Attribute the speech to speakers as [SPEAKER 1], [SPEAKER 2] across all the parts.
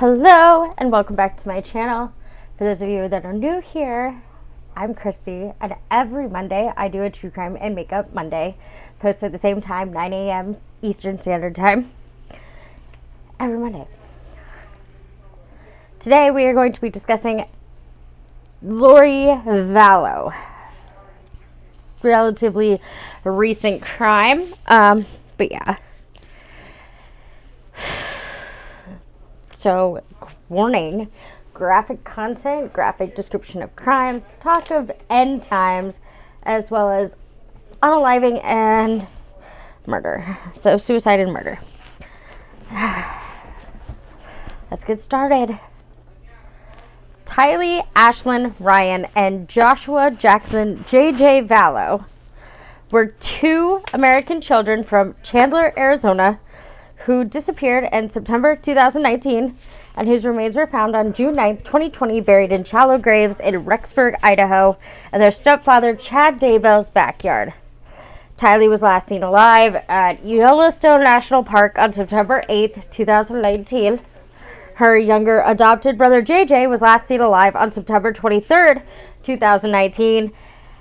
[SPEAKER 1] Hello and welcome back to my channel. For those of you that are new here, I'm Christy, and every Monday I do a True Crime and Makeup Monday, posted at the same time, 9 a.m. Eastern Standard Time, every Monday. Today we are going to be discussing Lori Vallow. Relatively recent crime, but yeah. So, warning, graphic content, graphic description of crimes, talk of end times, as well as unaliving and murder. So, suicide and murder. Let's get started. Tylee, Ashlyn, Ryan, and Joshua Jackson J.J. Vallow were two American children from Chandler, Arizona, who disappeared in September 2019 and whose remains were found on June 9, 2020, buried in shallow graves in Rexburg, Idaho, in their stepfather Chad Daybell's backyard. Tylee was last seen alive at Yellowstone National Park on September 8, 2019. Her younger adopted brother JJ was last seen alive on September 23, 2019,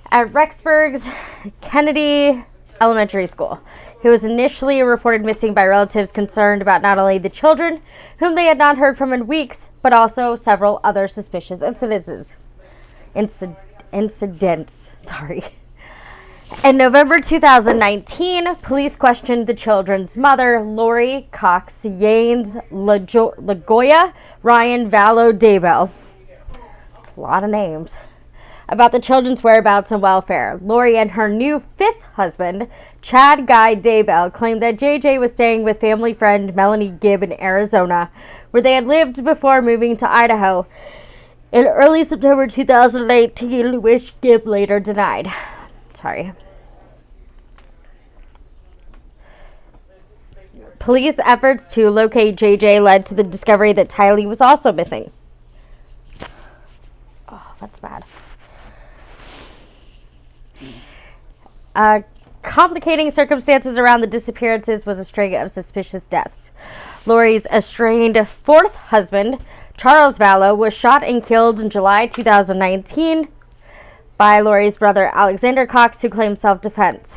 [SPEAKER 1] at Rexburg's Kennedy Elementary School. He was initially reported missing by relatives concerned about not only the children, whom they had not heard from in weeks, but also several other suspicious incidents. In November 2019, police questioned the children's mother, Lori Cox Yanes LaGoya Ryan Vallow Daybell. A lot of names. About the children's whereabouts and welfare. Lori and her new fifth husband, Chad Guy Daybell, claimed that JJ was staying with family friend Melanie Gibb in Arizona, where they had lived before moving to Idaho in early September 2018, which Gibb later denied. Police efforts to locate JJ led to the discovery that Tylee was also missing. Oh, that's bad. Complicating circumstances around the disappearances was a string of suspicious deaths. Lori's estranged fourth husband, Charles Vallow, was shot and killed in July 2019 by Lori's brother, Alexander Cox, who claimed self-defense.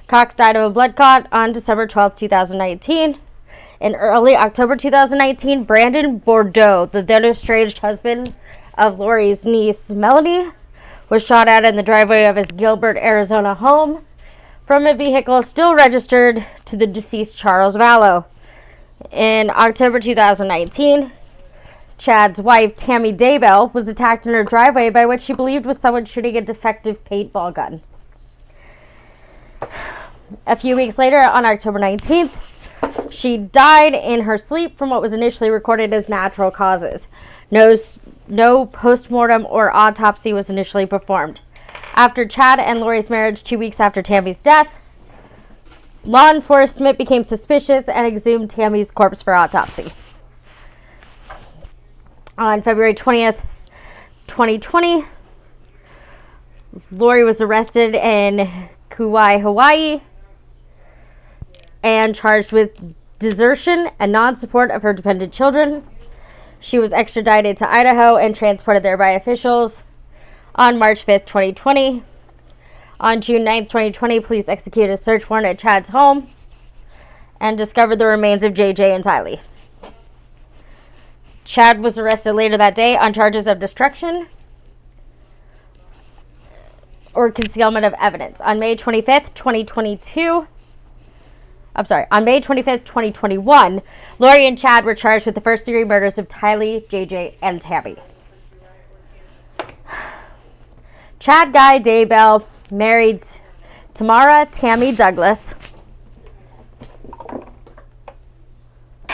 [SPEAKER 1] Cox died of a blood clot on December 12, 2019. In early October 2019, Brandon Bordeaux, the then estranged husband of Lori's niece, Melanie, was shot at in the driveway of his Gilbert, Arizona home from a vehicle still registered to the deceased Charles Vallow. In October 2019, Chad's wife, Tammy Daybell, was attacked in her driveway by what she believed was someone shooting a defective paintball gun. A few weeks later, on October 19th, she died in her sleep from what was initially recorded as natural causes. No post-mortem or autopsy was initially performed. After Chad and Lori's marriage 2 weeks after Tammy's death, law enforcement became suspicious and exhumed Tammy's corpse for autopsy. On February 20th, 2020, Lori was arrested in Kauai, Hawaii, and charged with desertion and non-support of her dependent children. She was extradited to Idaho and transported there by officials on March 5th, 2020. On June 9th, 2020, police executed a search warrant at Chad's home and discovered the remains of JJ and Tylee. Chad was arrested later that day on charges of destruction or concealment of evidence. On May 25th, 2021, Lori and Chad were charged with the first-degree murders of Tylee, JJ, and Tammy. Chad Guy Daybell married Tamara Tammy Douglas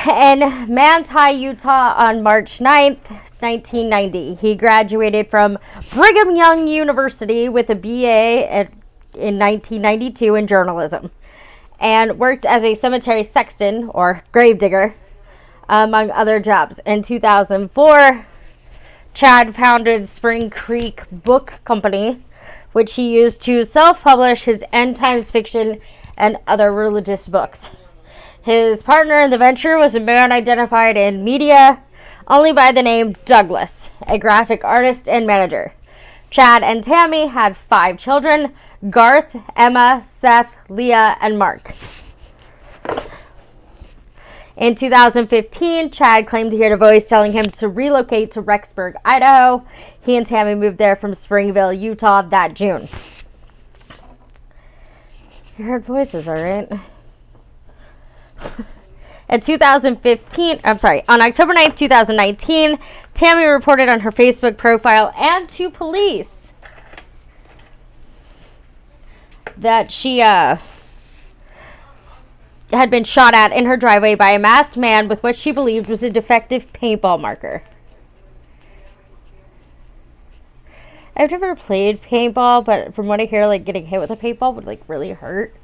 [SPEAKER 1] in Manti, Utah on March 9th, 1990. He graduated from Brigham Young University with a BA in 1992 in journalism and worked as a cemetery sexton or gravedigger, among other jobs. In 2004, Chad founded Spring Creek Book Company, which he used to self-publish his end times fiction and other religious books. His partner in the venture was a man identified in media only by the name Douglas, a graphic artist and manager. Chad and Tammy had 5 children: Garth, Emma, Seth, Leah, and Mark. In 2015, Chad claimed to hear the voice telling him to relocate to Rexburg, Idaho. He and Tammy moved there from Springville, Utah that June. You heard voices, all right? In 2015, on October 9th, 2019, Tammy reported on her Facebook profile and to police that she had been shot at in her driveway by a masked man with what she believed was a defective paintball marker. I've never played paintball, but from what I hear, like, getting hit with a paintball would, like, really hurt,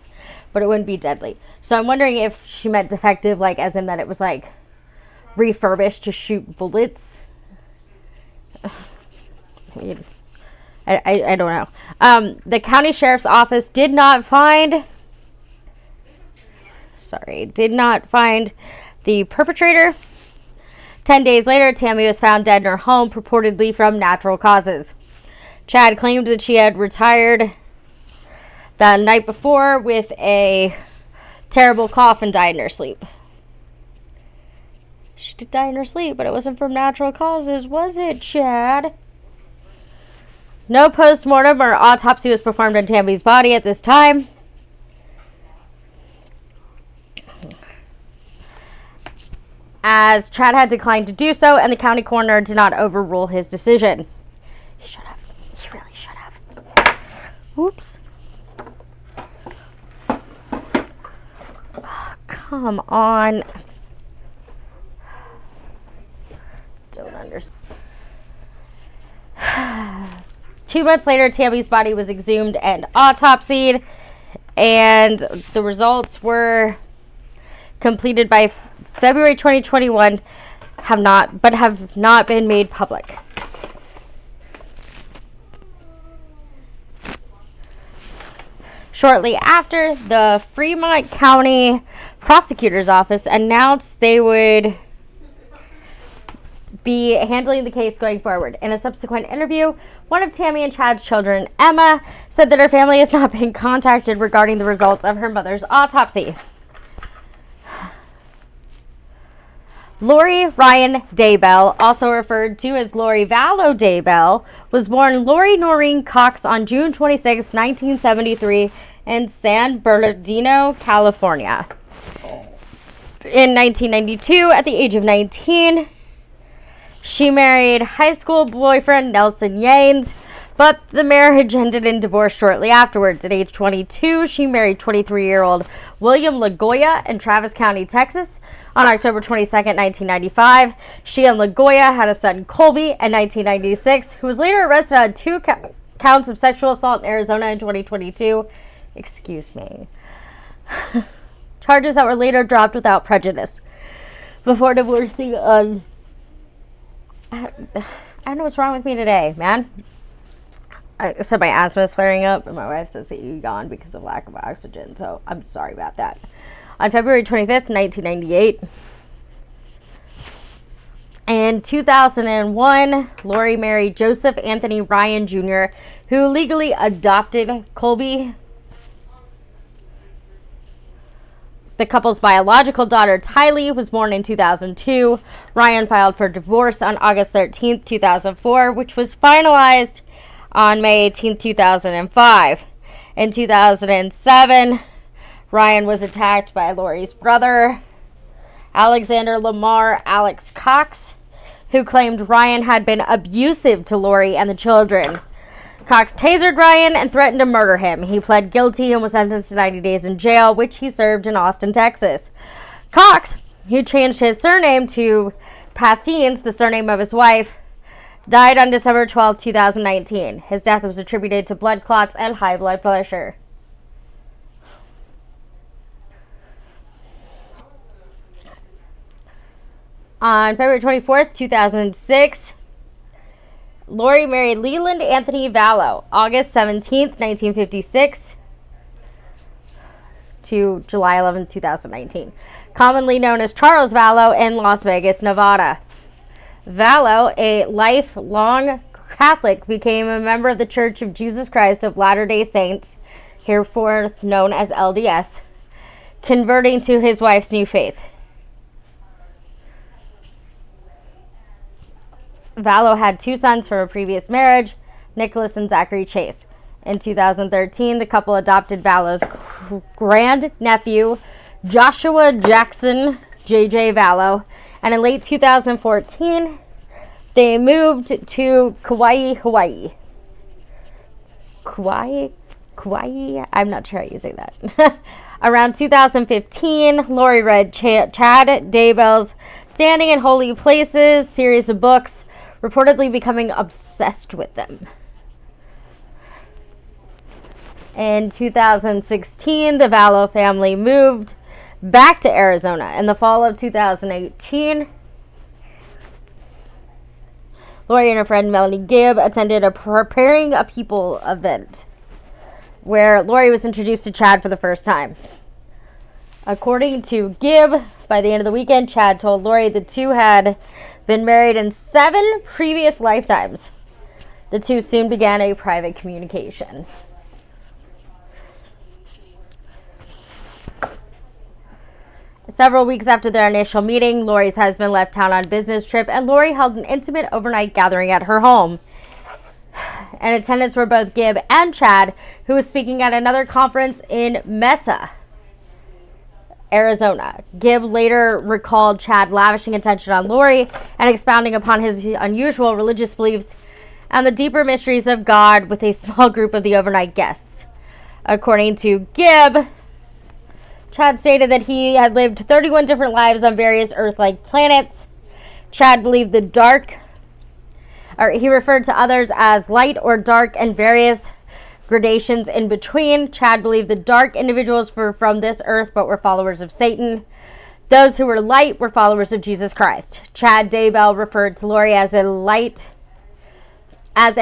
[SPEAKER 1] but it wouldn't be deadly. So I'm wondering if she meant defective, like, as in that it was, like, refurbished to shoot bullets. I don't know. The county sheriff's office did not find the perpetrator. 10 days later, Tammy was found dead in her home, purportedly from natural causes. Chad claimed that she had retired the night before with a terrible cough and died in her sleep. She did die in her sleep, but it wasn't from natural causes, was it, Chad? No post-mortem or autopsy was performed on Tammy's body at this time. As Chad had declined to do so, and the county coroner did not overrule his decision. He should have. He really should have. Oops. Oh, come on. Don't understand. 2 months later, Tammy's body was exhumed and autopsied, and the results were completed by February 2021, have not been made public. Shortly after, the Fremont County Prosecutor's Office announced they would be handling the case going forward. In a subsequent interview, one of Tammy and Chad's children, Emma, said that her family has not been contacted regarding the results of her mother's autopsy. Lori Ryan Daybell, also referred to as Lori Vallow Daybell, was born Lori Noreen Cox on June 26, 1973 in San Bernardino, California. In 1992, at the age of 19, she married high school boyfriend Nelson Yanes, but the marriage ended in divorce shortly afterwards. At age 22, she married 23-year-old William LaGoya in Travis County, Texas. On October 22, 1995, she and LaGoya had a son, Colby, in 1996, who was later arrested on 2 counts of sexual assault in Arizona in 2022. Excuse me. Charges that were later dropped without prejudice. Before divorcing on... I don't know what's wrong with me today, man. I said my asthma is flaring up, and my wife says that you yawned because of lack of oxygen, so I'm sorry about that. On February 25th, 1998. In 2001, Lori married Joseph Anthony Ryan Jr., who legally adopted Colby. The couple's biological daughter, Tylee, was born in 2002. Ryan filed for divorce on August 13th, 2004, which was finalized on May 18th, 2005. In 2007, Ryan was attacked by Lori's brother, Alexander Lamar Alex Cox, who claimed Ryan had been abusive to Lori and the children. Cox tasered Ryan and threatened to murder him. He pled guilty and was sentenced to 90 days in jail, which he served in Austin, Texas. Cox, who changed his surname to Passines, the surname of his wife, died on December 12, 2019. His death was attributed to blood clots and high blood pressure. On February 24th, 2006, Lori married Leland Anthony Vallow, August 17th, 1956 to July 11th, 2019, commonly known as Charles Vallow in Las Vegas, Nevada. Vallow, a lifelong Catholic, became a member of the Church of Jesus Christ of Latter-day Saints, heretofore known as LDS, converting to his wife's new faith. Vallow had 2 sons from a previous marriage, Nicholas and Zachary Chase. In 2013, the couple adopted Vallow's grandnephew, Joshua Jackson J.J. Vallow, and in late 2014, they moved to Kauai, Hawaii. Kauai? I'm not sure how you say that. Around 2015, Lori read Chad Daybell's Standing in Holy Places series of books, reportedly becoming obsessed with them. In 2016, the Vallow family moved back to Arizona. In the fall of 2018, Lori and her friend Melanie Gibb attended a Preparing a People event where Lori was introduced to Chad for the first time. According to Gibb, by the end of the weekend, Chad told Lori the two had been married in 7 previous lifetimes. The two soon began a private communication. Several weeks after their initial meeting, Lori's husband left town on a business trip, and Lori held an intimate overnight gathering at her home. In attendance were both Gibb and Chad, who was speaking at another conference in Mesa, Arizona. Gibb later recalled Chad lavishing attention on Lori and expounding upon his unusual religious beliefs and the deeper mysteries of God with a small group of the overnight guests. According to Gibb, Chad stated that he had lived 31 different lives on various Earth-like planets. Chad believed he referred to others as light or dark and various gradations in between. Chad believed the dark individuals were from this earth but were followers of Satan. Those who were light were followers of Jesus Christ. Chad Daybell referred to Lori as an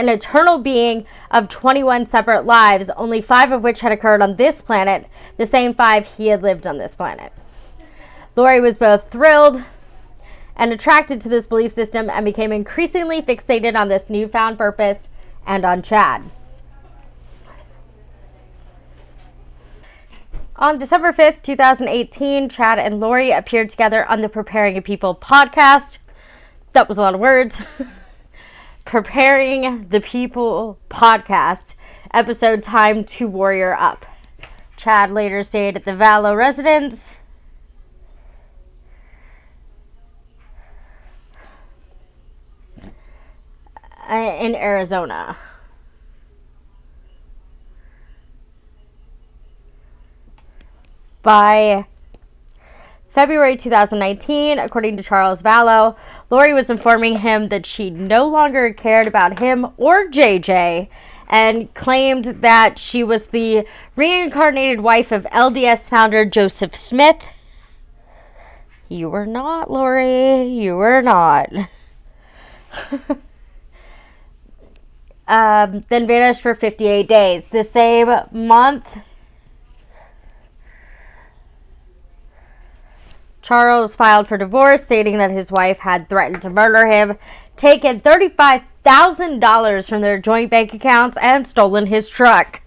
[SPEAKER 1] eternal being of 21 separate lives, only 5 of which had occurred on this planet, the same 5 he had lived on this planet. Lori was both thrilled and attracted to this belief system and became increasingly fixated on this newfound purpose and on Chad. On December 5th, 2018, Chad and Lori appeared together on the Preparing a People podcast. That was a lot of words. Preparing the People podcast, episode Time to Warrior Up. Chad later stayed at the Vallow residence. In Arizona. By February 2019, according to Charles Vallow, Lori was informing him that she no longer cared about him or JJ and claimed that she was the reincarnated wife of LDS founder Joseph Smith. You were not, Lori. You were not. Then vanished for 58 days. The same month, Charles filed for divorce, stating that his wife had threatened to murder him, taken $35,000 from their joint bank accounts, and stolen his truck.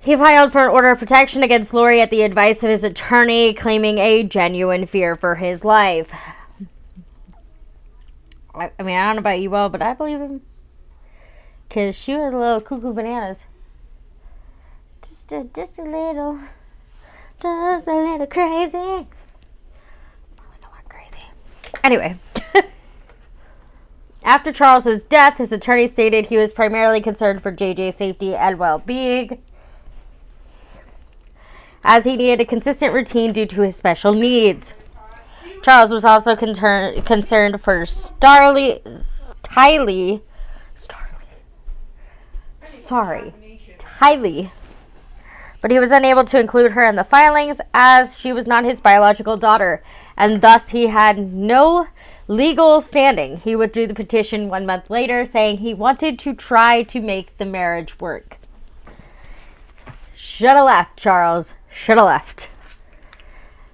[SPEAKER 1] He filed for an order of protection against Lori at the advice of his attorney, claiming a genuine fear for his life. I mean, I don't know about you all, but I believe him. Because she was a little cuckoo bananas. Just a little crazy. No, I'm crazy. Anyway. After Charles's death, his attorney stated he was primarily concerned for JJ's safety and well-being, as he needed a consistent routine due to his special needs. Charles was also concerned for Tylee, but he was unable to include her in the filings as she was not his biological daughter, and thus he had no legal standing. He withdrew the petition 1 month later, saying he wanted to try to make the marriage work. Shoulda left, Charles. Shoulda left.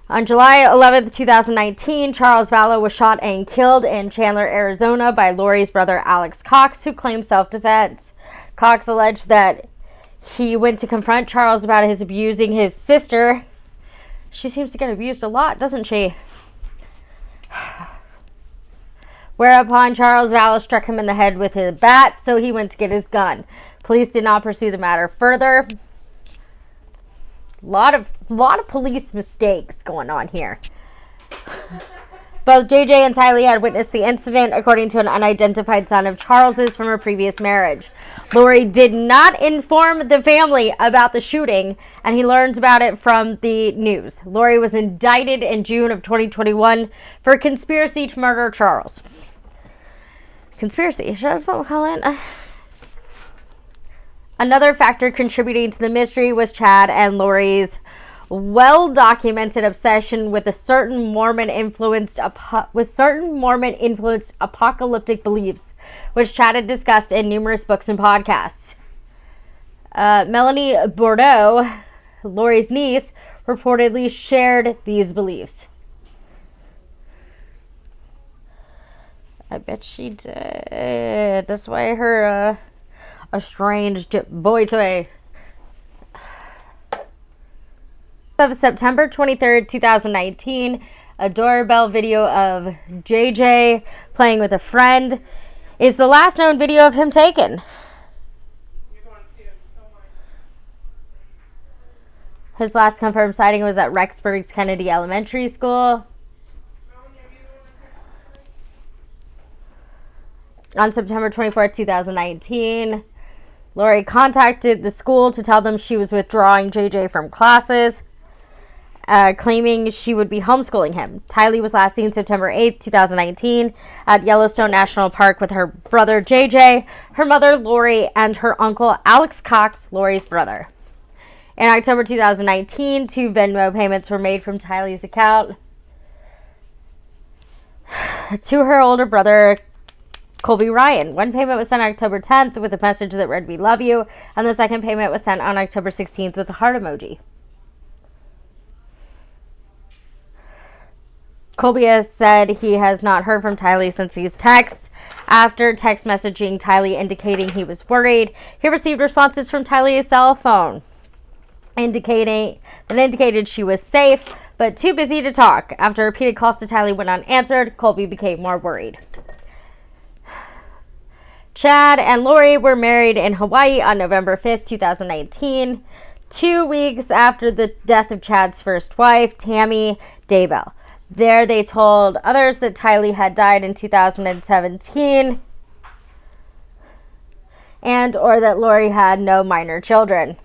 [SPEAKER 1] On July 11th, 2019, Charles Vallow was shot and killed in Chandler, Arizona by Lori's brother Alex Cox, who claimed self-defense. Cox alleged that he went to confront Charles about his abusing his sister. She seems to get abused a lot, doesn't she? Whereupon Charles Vallow struck him in the head with his bat, so he went to get his gun. Police did not pursue the matter further. Lot of police mistakes going on here. Both JJ and Tylee had witnessed the incident, according to an unidentified son of Charles's from a previous marriage. Lori did not inform the family about the shooting, and he learned about it from the news. Lori was indicted in June of 2021 for conspiracy to murder Charles. Conspiracy, that's what we'll call it. Another factor contributing to the mystery was Chad and Lori's well-documented obsession with certain Mormon-influenced apocalyptic beliefs, which Chad had discussed in numerous books and podcasts. Melanie Bordeaux, Lori's niece, reportedly shared these beliefs. I bet she did. That's why her estranged boy toy. Of September 23rd, 2019, a doorbell video of JJ playing with a friend is the last known video of him taken. His last confirmed sighting was at Rexburg's Kennedy Elementary School. On September 24th, 2019, Lori contacted the school to tell them she was withdrawing JJ from classes, claiming she would be homeschooling him. Tylee was last seen September 8th, 2019 at Yellowstone National Park with her brother JJ, her mother Lori, and her uncle Alex Cox, Lori's brother. In October 2019, 2 Venmo payments were made from Tylee's account to her older brother Colby Ryan. One payment was sent October 10th with a message that read, "We love you," and the second payment was sent on October 16th with a heart emoji. Colby has said he has not heard from Tylee since these texts. After text messaging Tylee indicating he was worried, he received responses from Tylee's cell phone indicated she was safe, but too busy to talk. After repeated calls to Tylee went unanswered, Colby became more worried. Chad and Lori were married in Hawaii on November 5th, 2019, 2 weeks after the death of Chad's first wife, Tammy Daybell. There they told others that Tylee had died in 2017 or that Lori had no minor children.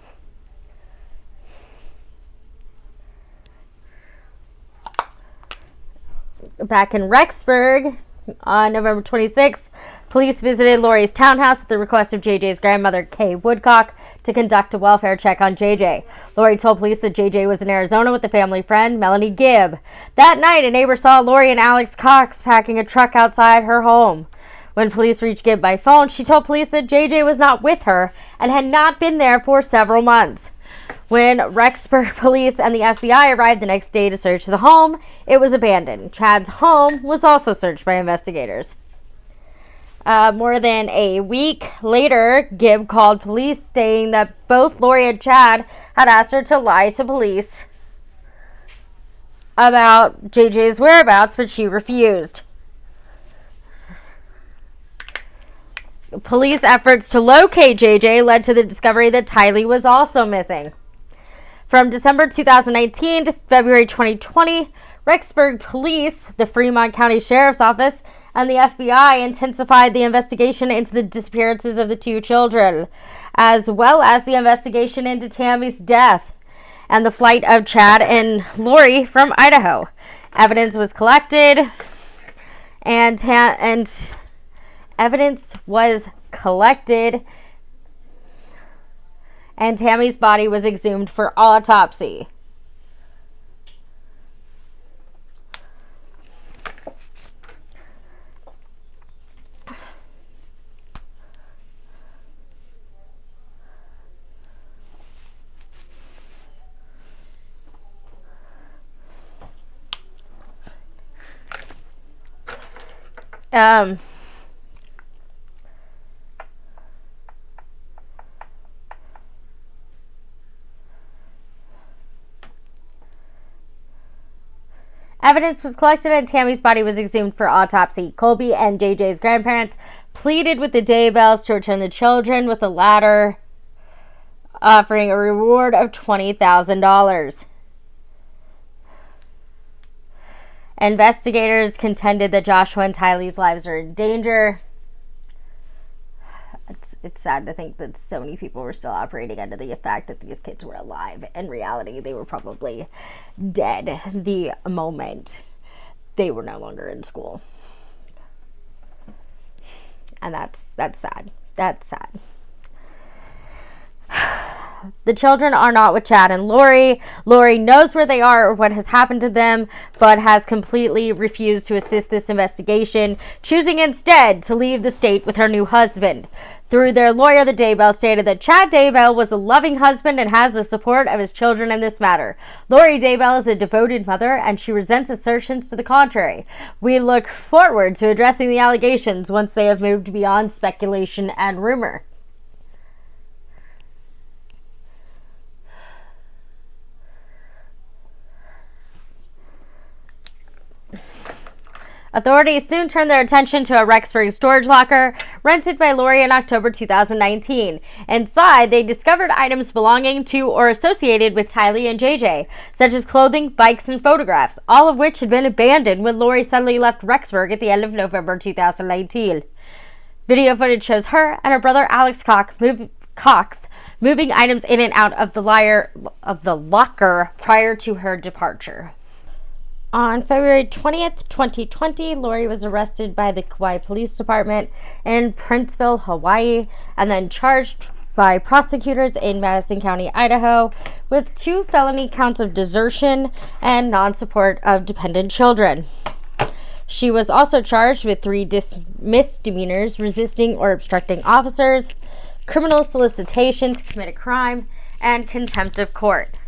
[SPEAKER 1] Back in Rexburg on November 26th, police visited Lori's townhouse at the request of JJ's grandmother, Kay Woodcock, to conduct a welfare check on JJ. Lori told police that JJ was in Arizona with a family friend, Melanie Gibb. That night, a neighbor saw Lori and Alex Cox packing a truck outside her home. When police reached Gibb by phone, she told police that JJ was not with her and had not been there for several months. When Rexburg police and the FBI arrived the next day to search the home, it was abandoned. Chad's home was also searched by investigators. More than a week later, Gibb called police stating that both Lori and Chad had asked her to lie to police about JJ's whereabouts, but she refused. Police efforts to locate JJ led to the discovery that Tylee was also missing. From December 2019 to February 2020, Rexburg Police, the Fremont County Sheriff's Office, and the FBI intensified the investigation into the disappearances of the 2 children, as well as the investigation into Tammy's death and the flight of Chad and Lori from Idaho. Evidence was collected, and Tammy's body was exhumed for autopsy. Evidence was collected and Tammy's body was exhumed for autopsy. Colby and JJ's grandparents pleaded with the Daybells to return the children, with the latter offering a reward of $20,000. Investigators contended that Joshua and Tylee's lives are in danger. It's sad to think that so many people were still operating under the fact that these kids were alive. In reality, they were probably dead the moment they were no longer in school. And that's sad. That's sad. The children are not with Chad and Lori. Lori knows where they are or what has happened to them, but has completely refused to assist this investigation, choosing instead to leave the state with her new husband. Through their lawyer, the Daybell stated that Chad Daybell was a loving husband and has the support of his children in this matter. Lori Daybell is a devoted mother, and she resents assertions to the contrary. We look forward to addressing the allegations once they have moved beyond speculation and rumor. Authorities soon turned their attention to a Rexburg storage locker rented by Lori in October 2019. Inside, they discovered items belonging to or associated with Tylee and JJ, such as clothing, bikes, and photographs, all of which had been abandoned when Lori suddenly left Rexburg at the end of November 2019. Video footage shows her and her brother Alex Cox moving items in and out of the locker prior to her departure. On February 20th, 2020, Lori was arrested by the Kauai Police Department in Princeville, Hawaii, and then charged by prosecutors in Madison County, Idaho, with 2 felony counts of desertion and non-support of dependent children. She was also charged with 3 misdemeanors: resisting or obstructing officers, criminal solicitation to commit a crime, and contempt of court.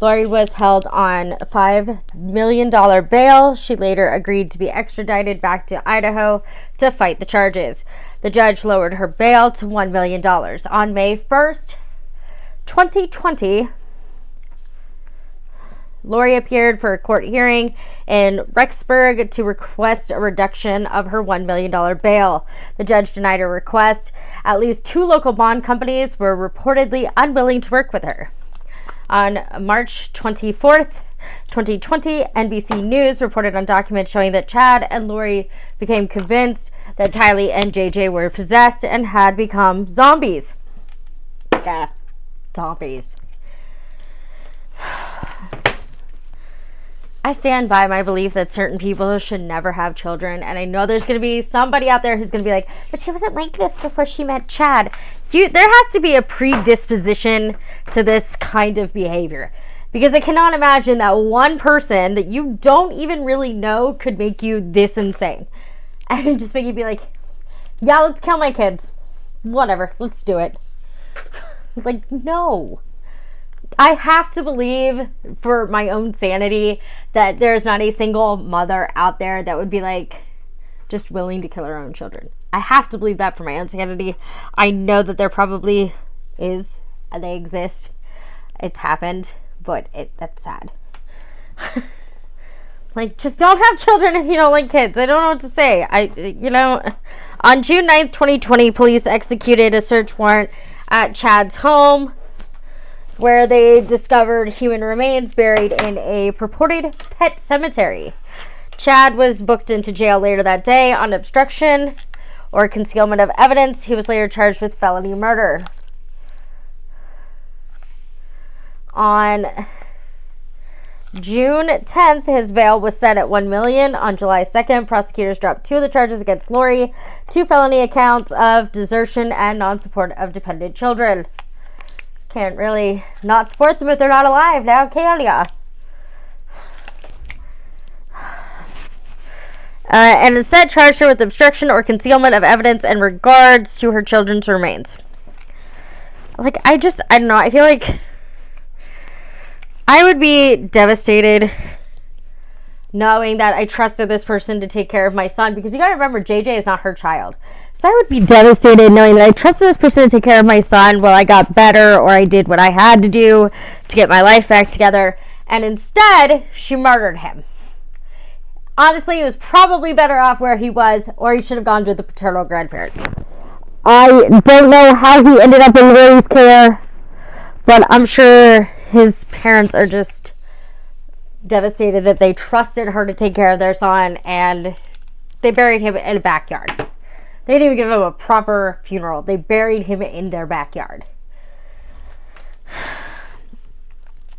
[SPEAKER 1] Lori was held on $5 million bail. She later agreed to be extradited back to Idaho to fight the charges. The judge lowered her bail to $1 million. On May 1st, 2020, Lori appeared for a court hearing in Rexburg to request a reduction of her $1 million bail. The judge denied her request. At least 2 local bond companies were reportedly unwilling to work with her. On March 24th, 2020, NBC News reported on documents showing that Chad and Lori became convinced that Tylee and JJ were possessed and had become zombies. Yeah, zombies. I stand by my belief that certain people should never have children, and I know there's going to be somebody out there who's going to be like, but she wasn't like this before she met Chad. There has to be a predisposition to this kind of behavior, because I cannot imagine that one person that you don't even really know could make you this insane and just make you be like, yeah, let's kill my kids. Whatever, let's do it. Like, no. I have to believe, for my own sanity, that there's not a single mother out there that would be like just willing to kill her own children. I have to believe that for my own sanity. I know that there probably is, and they exist. It's happened, but that's sad. Like, just don't have children if you don't like kids. I don't know what to say. On June 9th, 2020, police executed a search warrant at Chad's home, where they discovered human remains buried in a purported pet cemetery. Chad was booked into jail later that day on obstruction or concealment of evidence. He was later charged with felony murder. On June 10th, his bail was set at $1 million. On July 2nd, prosecutors dropped 2 of the charges against Lori, 2 felony accounts of desertion and non-support of dependent children. Can't really not support them if they're not alive now, can ya? And instead charged her with obstruction or concealment of evidence in regards to her children's remains. Like, I don't know, I feel like I would be devastated. knowing that I trusted this person to take care of my son, because you gotta remember, JJ is not her child. So I would be devastated knowing that I trusted this person to take care of my son while I got better, or I did what I had to do to get my life back together, and instead, she murdered him. Honestly, he was probably better off where he was, or he should have gone to the paternal grandparents. I don't know how he ended up in Lori's care, but I'm sure his parents are just devastated that they trusted her to take care of their son, and they buried him in a backyard. They didn't even give him a proper funeral. They buried him in their backyard.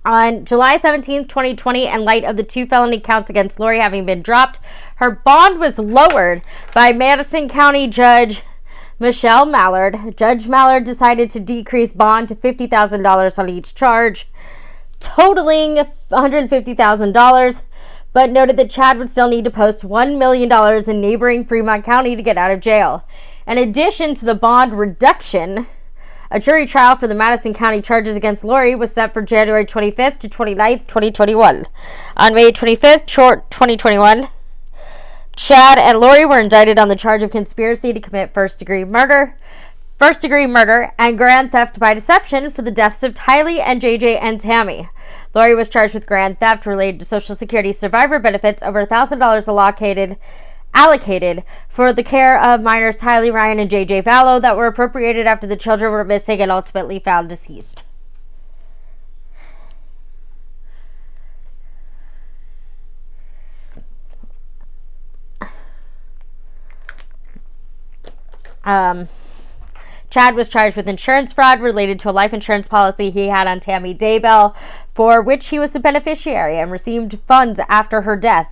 [SPEAKER 1] On July 17, 2020, in light of the 2 felony counts against Lori having been dropped, her bond was lowered by Madison County Judge Michelle Mallard. Judge Mallard decided to decrease bond to $50,000 on each charge, totaling $150,000, but noted that Chad would still need to post $1 million in neighboring Fremont County to get out of jail. In addition to the bond reduction, a jury trial for the Madison County charges against Lori was set for January 25th to 29th, 2021. On May 25th, 2021, Chad and Lori were indicted on the charge of conspiracy to commit first-degree murder, and grand theft by deception for the deaths of Tylee and JJ and Tammy. Lori was charged with grand theft related to Social Security survivor benefits, over $1,000 allocated for the care of minors Tylee, Ryan, and JJ Vallow that were appropriated after the children were missing and ultimately found deceased. Chad was charged with insurance fraud related to a life insurance policy he had on Tammy Daybell, for which he was the beneficiary and received funds after her death.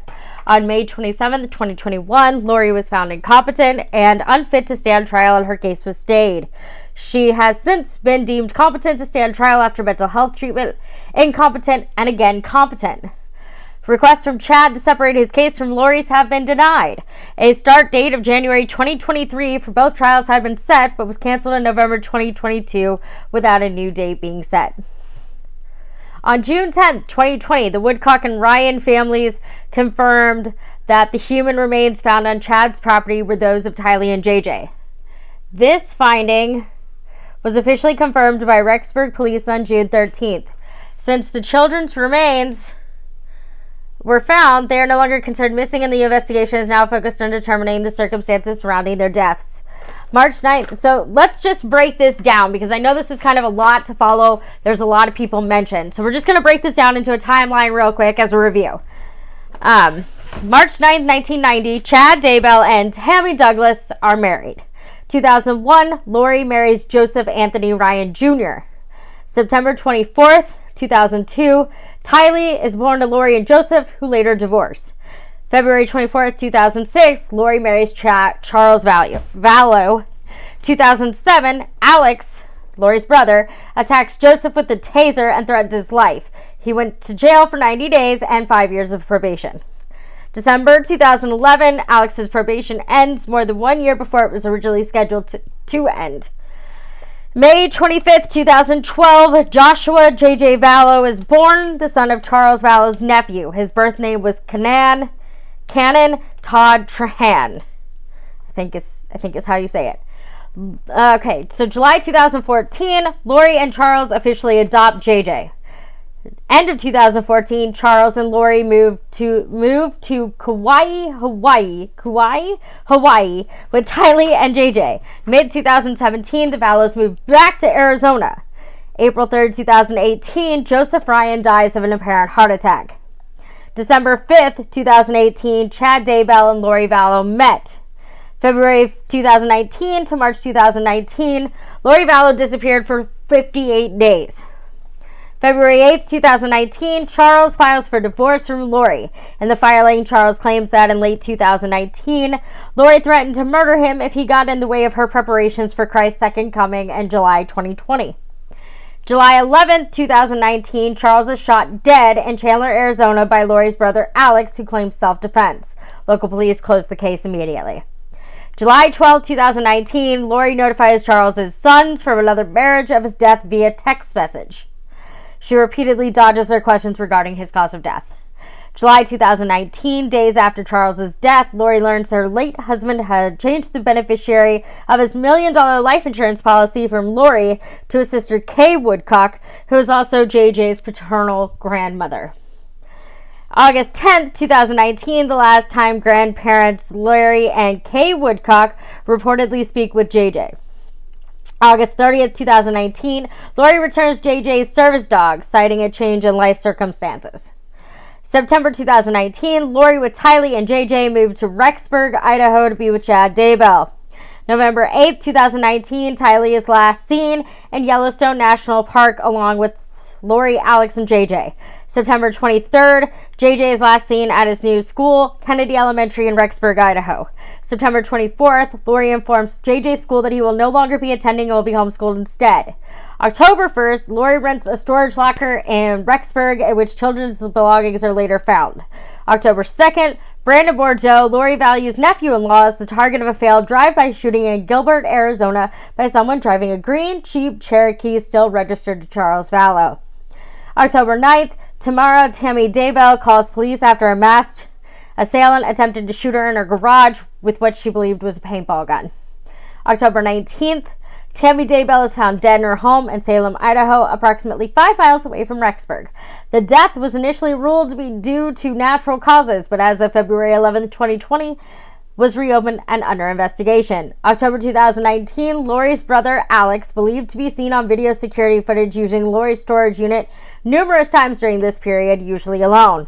[SPEAKER 1] On May 27, 2021, Lori was found incompetent and unfit to stand trial, and her case was stayed. She has since been deemed competent to stand trial after mental health treatment, incompetent, and again competent. Requests from Chad to separate his case from Lori's have been denied. A start date of January 2023 for both trials had been set, but was canceled in November 2022 without a new date being set. On June 10, 2020, the Woodcock and Ryan families confirmed that the human remains found on Chad's property were those of Tylee and JJ. This finding was officially confirmed by Rexburg police on June 13th. Since the children's remains were found, they are no longer considered missing, and the investigation is now focused on determining the circumstances surrounding their deaths. March 9th. So let's just break this down, because I know this is kind of a lot to follow. There's a lot of people mentioned. So we're just going to break this down into a timeline real quick as a review. March 9th, 1990, Chad Daybell and Tammy Douglas are married. 2001, Lori marries Joseph Anthony Ryan Jr. September 24th, 2002, Tylee is born to Lori and Joseph, who later divorced. February 24th, 2006, Lori marries Charles Vallow. 2007, Alex, Lori's brother, attacks Joseph with a taser and threatens his life. He went to jail for 90 days and 5 years of probation. December 2011, Alex's probation ends more than 1 year before it was originally scheduled to end. May 25th, 2012, Joshua J.J. Vallow is born, the son of Charles Vallow's nephew. His birth name was Cannon Todd Trahan. I think is how you say it. Okay, so July 2014, Lori and Charles officially adopt JJ. End of 2014, Charles and Lori moved to Kauai, Hawaii with Tylee and JJ. Mid-2017, the Vallows moved back to Arizona. April 3rd, 2018, Joseph Ryan dies of an apparent heart attack. December 5th, 2018, Chad Daybell and Lori Vallow met. February 2019 to March 2019, Lori Vallow disappeared for 58 days. February 8th, 2019, Charles files for divorce from Lori. In the filing, Charles claims that in late 2019, Lori threatened to murder him if he got in the way of her preparations for Christ's second coming in July 2020. July 11th, 2019, Charles is shot dead in Chandler, Arizona by Lori's brother Alex, who claims self-defense. Local police closed the case immediately. July 12, 2019, Lori notifies Charles' sons from another marriage of his death via text message. She repeatedly dodges their questions regarding his cause of death. July 2019, days after Charles's death, Lori learns her late husband had changed the beneficiary of his $1 million life insurance policy from Lori to his sister Kay Woodcock, who is also JJ's paternal grandmother. August 10th, 2019, the last time grandparents Lori and Kay Woodcock reportedly speak with JJ. August 30th, 2019, Lori returns JJ's service dog, citing a change in life circumstances. September 2019, Lori with Tylee and JJ moved to Rexburg, Idaho to be with Chad Daybell. November 8th, 2019, Tylee is last seen in Yellowstone National Park along with Lori, Alex, and JJ. September 23rd, JJ is last seen at his new school, Kennedy Elementary in Rexburg, Idaho. September 24th, Lori informs JJ's school that he will no longer be attending and will be homeschooled instead. October 1st, Lori rents a storage locker in Rexburg in which children's belongings are later found. October 2nd, Brandon Bordeaux, Lori Vallow's nephew-in-law, is the target of a failed drive-by shooting in Gilbert, Arizona by someone driving a green, cheap Cherokee still registered to Charles Vallow. October 9th, Tamara Tammy Daybell calls police after a masked assailant attempted to shoot her in her garage with what she believed was a paintball gun. October 19th, Tammy Daybell is found dead in her home in Salem, Idaho, approximately 5 miles away from Rexburg. The death was initially ruled to be due to natural causes, but as of February 11, 2020, was reopened and under investigation. October 2019, Lori's brother, Alex, believed to be seen on video security footage using Lori's storage unit numerous times during this period, usually alone.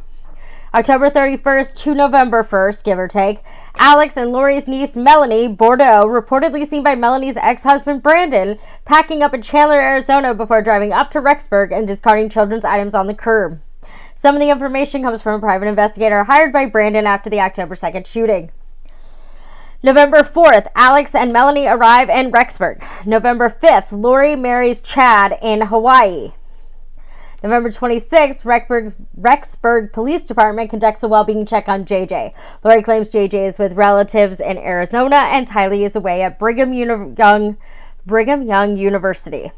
[SPEAKER 1] October 31st to November 1st, give or take, Alex and Lori's niece Melanie Bordeaux reportedly seen by Melanie's ex-husband Brandon packing up in Chandler, Arizona before driving up to Rexburg and discarding children's items on the curb. Some of the information comes from a private investigator hired by Brandon after the October 2nd shooting. November 4th, Alex and Melanie arrive in Rexburg. November 5th, Lori marries Chad in Hawaii. November 26th, Rexburg Police Department conducts a well-being check on JJ. Lori claims JJ is with relatives in Arizona and Tylee is away at Brigham Young University.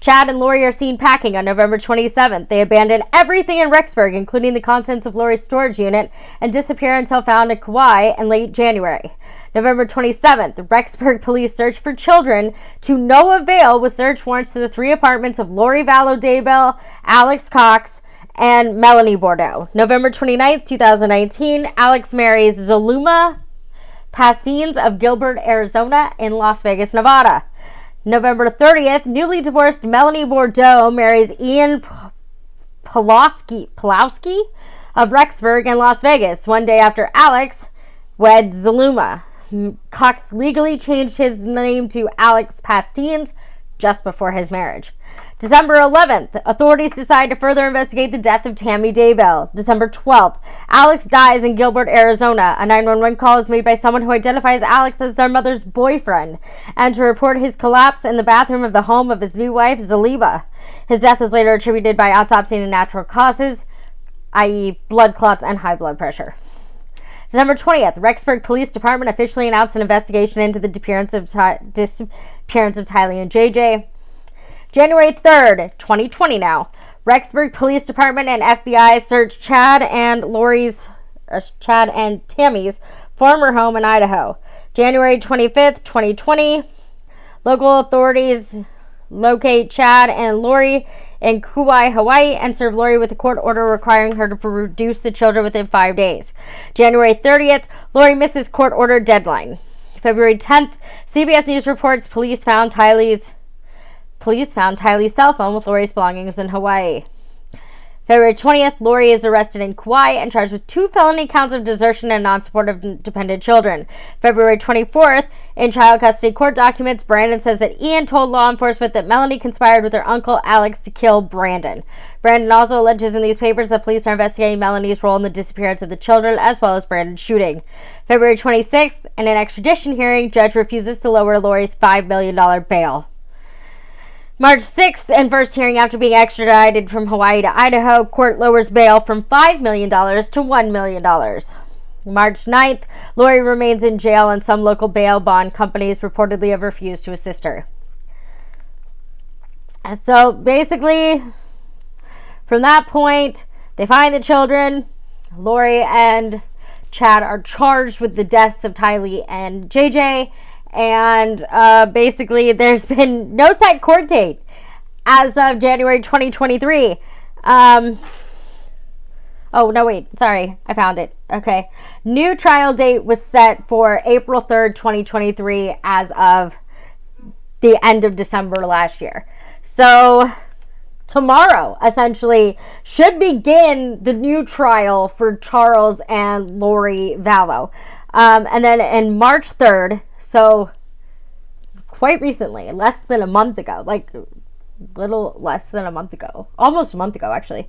[SPEAKER 1] Chad and Lori are seen packing on November 27th. They abandon everything in Rexburg, including the contents of Lori's storage unit, and disappear until found in Kauai in late January. November 27th, Rexburg police search for children to no avail with search warrants to the 3 apartments of Lori Vallow Daybell, Alex Cox, and Melanie Bordeaux. November 29th, 2019, Alex marries Zuluma Passines of Gilbert, Arizona in Las Vegas, Nevada. November 30th, newly divorced Melanie Bordeaux marries Ian Pulowski of Rexburg in Las Vegas, one day after Alex wed Zuluma. Cox legally changed his name to Alex Pastines just before his marriage. December 11th, authorities decide to further investigate the death of Tammy Daybell. December 12th, Alex dies in Gilbert, Arizona. A 911 call is made by someone who identifies Alex as their mother's boyfriend and to report his collapse in the bathroom of the home of his new wife, Zaliba. His death is later attributed by autopsy to natural causes, i.e. blood clots and high blood pressure. December 20th, Rexburg Police Department officially announced an investigation into the disappearance of Tylee and JJ. January 3rd, 2020 now, Rexburg Police Department and FBI searched Chad and Tammy's former home in Idaho. January 25th, 2020, local authorities locate Chad and Lori in Kauai, Hawaii, and serve Lori with a court order requiring her to produce the children within 5 days. January 30th, Lori misses court order deadline. February 10th, CBS News reports police found Tylee's cell phone with Lori's belongings in Hawaii. February 20th, Lori is arrested in Kauai and charged with 2 felony counts of desertion and non-support of dependent children. February 24th, in child custody court documents, Brandon says that Ian told law enforcement that Melanie conspired with her uncle Alex to kill Brandon. Brandon also alleges in these papers that police are investigating Melanie's role in the disappearance of the children as well as Brandon's shooting. February 26th, in an extradition hearing, judge refuses to lower Lori's $5 million bail. March 6th, in first hearing after being extradited from Hawaii to Idaho, court lowers bail from $5 million to $1 million. March 9th, Lori remains in jail and some local bail bond companies reportedly have refused to assist her. And so basically, from that point, they find the children. Lori and Chad are charged with the deaths of Tylee and JJ. And basically, there's been no set court date as of January 2023. Oh, no, wait. Sorry. I found it. Okay. New trial date was set for April 3rd, 2023, as of the end of December last year. So, tomorrow, essentially, should begin the new trial for Charles and Lori Vallow. And then in March 3rd, so quite recently, less than a month ago, like little less than a month ago, almost a month ago, actually,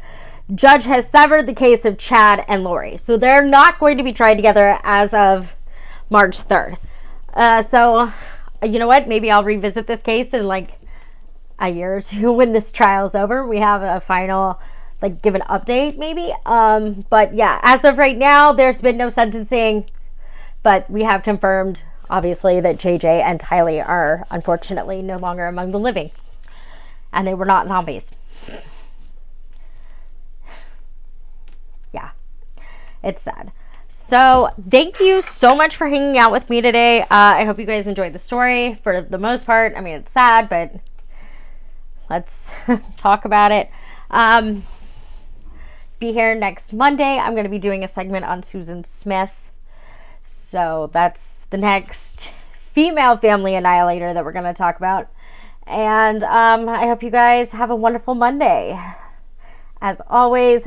[SPEAKER 1] judge has severed the case of Chad and Lori. So they're not going to be tried together as of March 3rd. So, you know what? Maybe I'll revisit this case in like a year or two when this trial's over. We have a final, like, give an update maybe. But yeah, as of right now, there's been no sentencing. But we have confirmed, obviously, that JJ and Tylee are unfortunately no longer among the living. And they were not zombies. Yeah, it's sad. So thank you so much for hanging out with me today. I hope you guys enjoyed the story for the most part. I mean, it's sad, but let's talk about it. Be here next Monday. I'm going to be doing a segment on Susan Smith. So that's the next female family annihilator that we're going to talk about. And I hope you guys have a wonderful Monday. As always,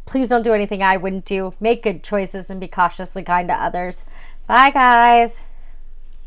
[SPEAKER 1] please don't do anything I wouldn't do. Make good choices and be cautiously kind to others. Bye, guys.